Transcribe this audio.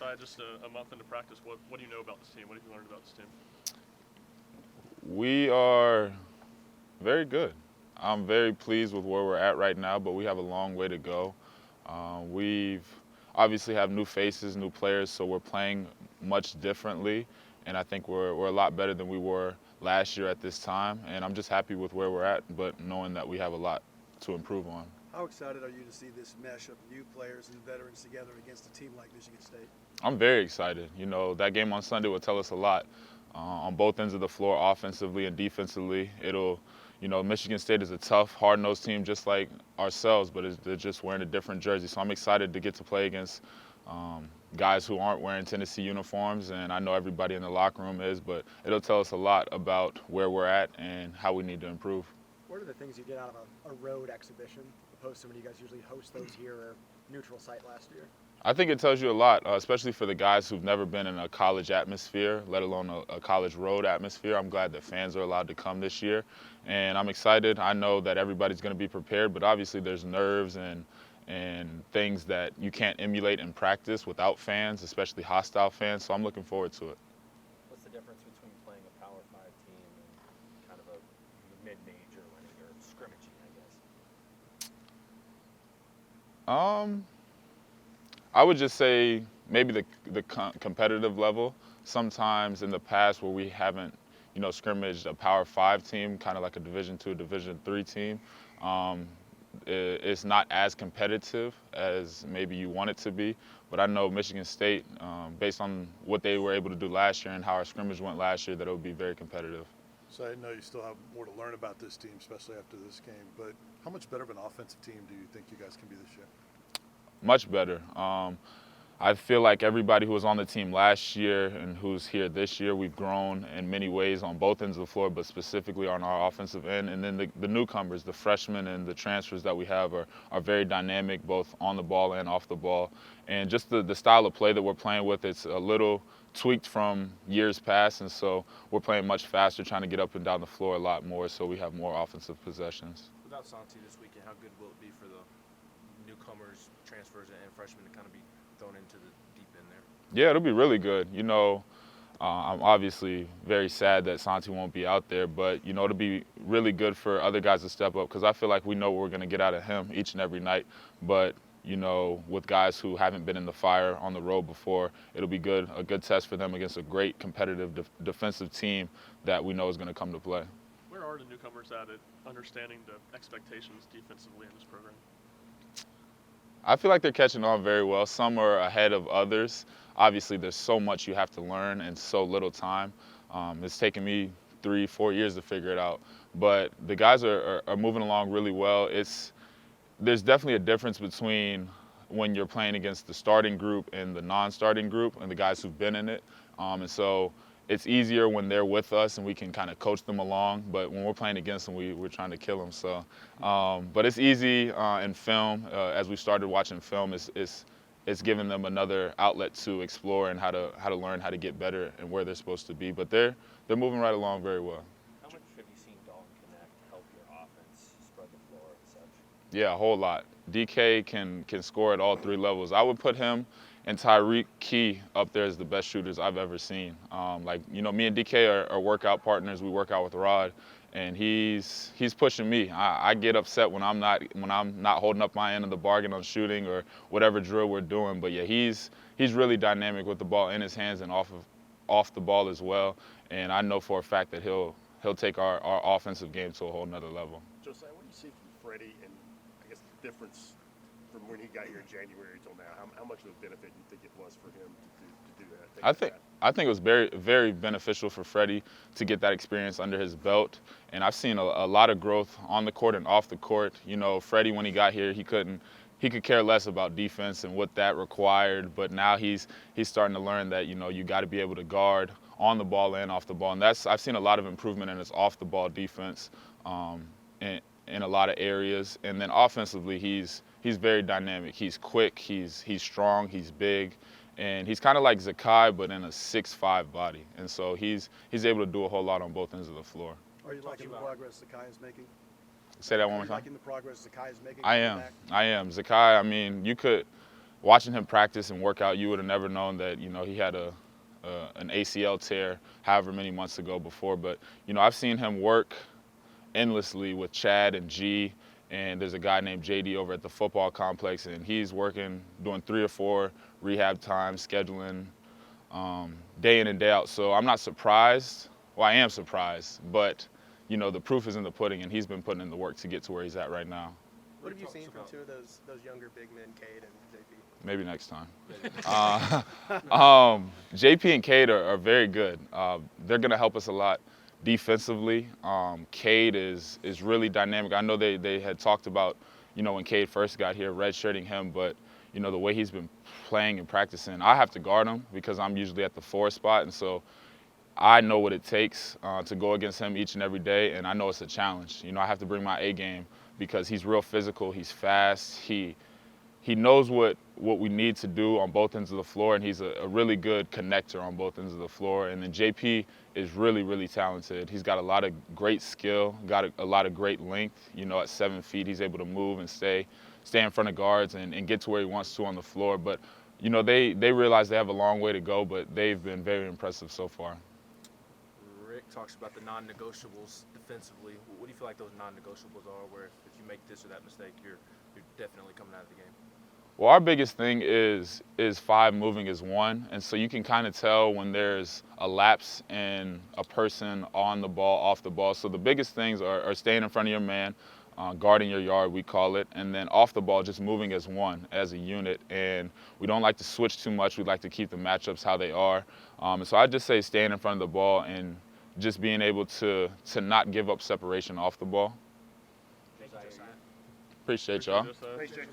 Josiah, just a month into practice, what do you know about this team? What have you learned about this team? We are very good. I'm very pleased with where we're at right now, but we have a long way to go. We've obviously have new faces, new players, so we're playing much differently, and I think we're a lot better than we were last year at this time. And I'm just happy with where we're at, but knowing that we have a lot to improve on. How excited are you to see this mesh of new players and veterans together against a team like Michigan State? I'm very excited. You know, that game on Sunday will tell us a lot on both ends of the floor, offensively and defensively. Michigan State is a tough, hard-nosed team just like ourselves, but they're just wearing a different jersey. So I'm excited to get to play against guys who aren't wearing Tennessee uniforms, and I know everybody in the locker room is, but it'll tell us a lot about where we're at and how we need to improve. What are the things you get out of a road exhibition, opposed to when you guys usually host those here or neutral site last year? I think it tells you a lot, especially for the guys who've never been in a college atmosphere, let alone a college road atmosphere. I'm glad that fans are allowed to come this year, and I'm excited. I know that everybody's going to be prepared, but obviously there's nerves and things that you can't emulate in practice without fans, especially hostile fans, so I'm looking forward to it. What's the difference between playing a Power 5 team and kind of a mid-major or scrimmaging, I guess? I would just say maybe the competitive level. Sometimes in the past where we haven't, scrimmaged a Power 5 team, kind of like a Division II, Division III team, it's not as competitive as maybe you want it to be. But I know Michigan State, based on what they were able to do last year and how our scrimmage went last year, that it would be very competitive. So I know you still have more to learn about this team, especially after this game, but how much better of an offensive team do you think you guys can be this year? Much better. I feel like everybody who was on the team last year and who's here this year, we've grown in many ways on both ends of the floor, but specifically on our offensive end. And then the newcomers, the freshmen and the transfers that we have are very dynamic, both on the ball and off the ball. And just the style of play that we're playing with, it's a little tweaked from years past, and so we're playing much faster, trying to get up and down the floor a lot more, so we have more offensive possessions. Without Santi this weekend, how good will it be for the newcomers, transfers, and freshmen to kind of be thrown into the deep end there? Yeah, it'll be really good. I'm obviously very sad that Santi won't be out there, but, it'll be really good for other guys to step up because I feel like we know what we're going to get out of him each and every night. But, with guys who haven't been in the fire on the road before, it'll be a good test for them against a great competitive defensive team that we know is going to come to play. Where are the newcomers at understanding the expectations defensively in this program? I feel like they're catching on very well. Some are ahead of others. Obviously, there's so much you have to learn in so little time. It's taken me 3-4 years to figure it out. But the guys are moving along really well. There's definitely a difference between when you're playing against the starting group and the non-starting group and the guys who've been in it. And so it's easier when they're with us and we can kind of coach them along. But when we're playing against them, we're trying to kill them. So, but it's easy in film. As we started watching film, it's giving them another outlet to explore and how to learn how to get better and where they're supposed to be. But they're moving right along very well. How much have you seen Dalton Connect help your offense spread the floor and such? Yeah, a whole lot. DK can score at all three levels. I would put him and Tyreek Key up there as the best shooters I've ever seen. Me and DK are workout partners. We work out with Rod, and he's pushing me. I get upset when I'm not holding up my end of the bargain on shooting or whatever drill we're doing. But yeah, he's really dynamic with the ball in his hands and off the ball as well. And I know for a fact that he'll take our offensive game to a whole nother level. Josiah, what do you see from Freddie and I guess the difference from when he got here in January till now? How much of a benefit do you think it was for him to do that? I think it was very, very beneficial for Freddie to get that experience under his belt. And I've seen a lot of growth on the court and off the court. Freddie, when he got here, he could care less about defense and what that required. But now he's starting to learn that, you got to be able to guard on the ball and off the ball. And I've seen a lot of improvement in his off the ball defense in a lot of areas. And then offensively, he's very dynamic. He's quick, he's strong, he's big. And he's kind of like Zakai, but in a 6'5" body. And so he's able to do a whole lot on both ends of the floor. Are you liking the progress Zakai is making? Say that one more Are you time. liking the progress Zakai is making? I am. Zakai, watching him practice and work out, you would have never known that, you know, he had an ACL tear however many months ago before. But, you know, I've seen him work endlessly with Chad and G, and there's a guy named JD over at the football complex, and he's working, doing 3 or 4 rehab times, scheduling day in and day out. So I'm not surprised. Well, I am surprised, but, you know, the proof is in the pudding, and he's been putting in the work to get to where he's at right now. What have you seen from 2 of those younger big men, Cade and JP? Maybe next time. JP and Cade are very good. They're going to help us a lot defensively. Cade is really dynamic. I know they had talked about, you know, when Cade first got here, redshirting him, but, you know, the way he's been playing and practicing, I have to guard him because I'm usually at the 4 spot, and so I know what it takes to go against him each and every day, and I know it's a challenge. You know, I have to bring my A game because he's real physical, he's fast, he knows what we need to do on both ends of the floor, and he's a really good connector on both ends of the floor. And then JP is really, really talented. He's got a lot of great skill, got a lot of great length. You know, at 7 feet, he's able to move and stay in front of guards and get to where he wants to on the floor. But, you know, they realize they have a long way to go, but they've been very impressive so far. Rick talks about the non-negotiables defensively. What do you feel like those non-negotiables are, where if you make this or that mistake, you're definitely coming out of the game? Well, our biggest thing is 5 moving as 1, and so you can kind of tell when there's a lapse in a person on the ball, off the ball. So the biggest things are staying in front of your man, guarding your yard, we call it, and then off the ball, just moving as 1, as a unit. And we don't like to switch too much. We like to keep the matchups how they are. And so I just say staying in front of the ball and just being able to not give up separation off the ball. Josiah. Appreciate y'all. Josiah. Thanks, Jake.